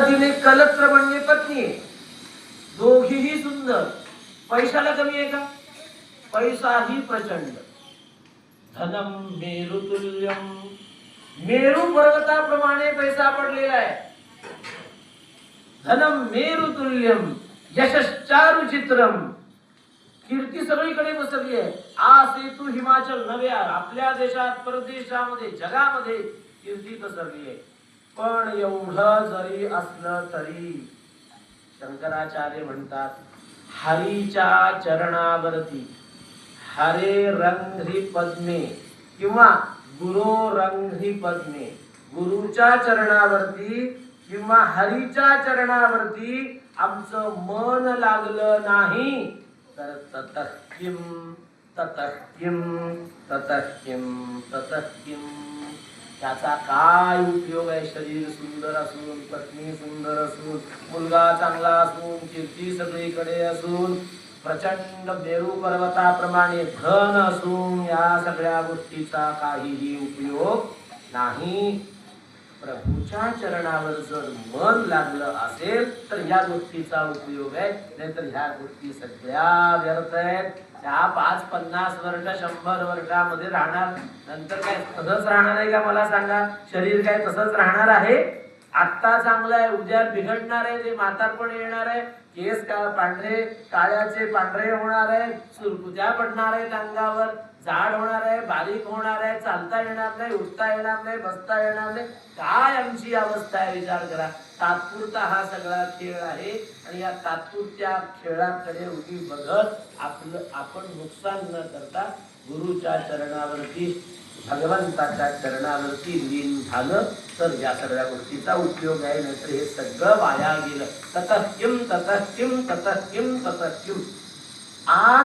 तिने कलत्र म्हणजे पत्नी, दोघीही सुंदर, पैशाला कमी आहे का? पैसाही प्रचंड. धनम मेरुतुल्यम, मेरू पर्वताप्रमाणे पैसा पडलेला आहे. धनम मेरुतुल्यम यशश्चारु चित्रम, कीर्ती सगळीकडे पसरली आहे. आ सेतू हिमाचल नव्या, आपल्या देशात परदेशामध्ये जगामध्ये कीर्ती पसरली आहे. पण एवढं जरी असलं तरी शंकराचार्य म्हणतात हरीच्या चरणावरती, हरे रंध्री पद्मे किंवा गुरु रंध्री पद्मे, गुरुच्या चरणावरती किंवा हरीच्या चरणावरती आमचं मन लागलं नाही तर ततः किम ततः किम ततः किम ततः किम, त्याचा काय उपयोग आहे? शरीर सुंदर असून, पत्नी सुंदर असून, मुलगा चांगला असून, कीर्ती सगळीकडे असून, प्रचंड मेरू पर्वताप्रमाणे धन असून, या सगळ्या गोष्टीचा काहीही उपयोग नाही. प्रभूच्या चरणावर जर मन लागलं असेल तर या गोष्टीचा उपयोग आहे, नाहीतर ह्या गोष्टी सगळ्या व्यर्थ आहेत. त्या 5-50 वर्ष 100 वर्षामध्ये राहणार, नंतर काय तसंच राहणार आहे का? मला सांगा, शरीर काय तसंच राहणार आहे? आत्ता चांगलं आहे, उद्या बिघडणार आहे, ते म्हातारपण येणार आहे, केस पांढरे काळ्याचे पांढरे होणार आहे, सुरकुत्या पडणार आहेत अंगावर, जाड होणार आहे, बारीक होणार आहे, चालता येणार नाही, उठता येणार नाही, बसता येणार नाही. काय आमची अवस्था आहे विचार करा. तात्पुरता हा सगळा खेळ आहे आणि या तात्पुरत्या खेळाकडे उगी बघत आपण नुकसान न करता गुरुच्या चरणावरती, भगवंताच्या चरणावरती लीन झालं तर या सगळ्या गोष्टीचा उपयोग आहे, नाहीतर हे सगळं वाया गेलं. ततः किम ततः किम ततः किम ततः किम.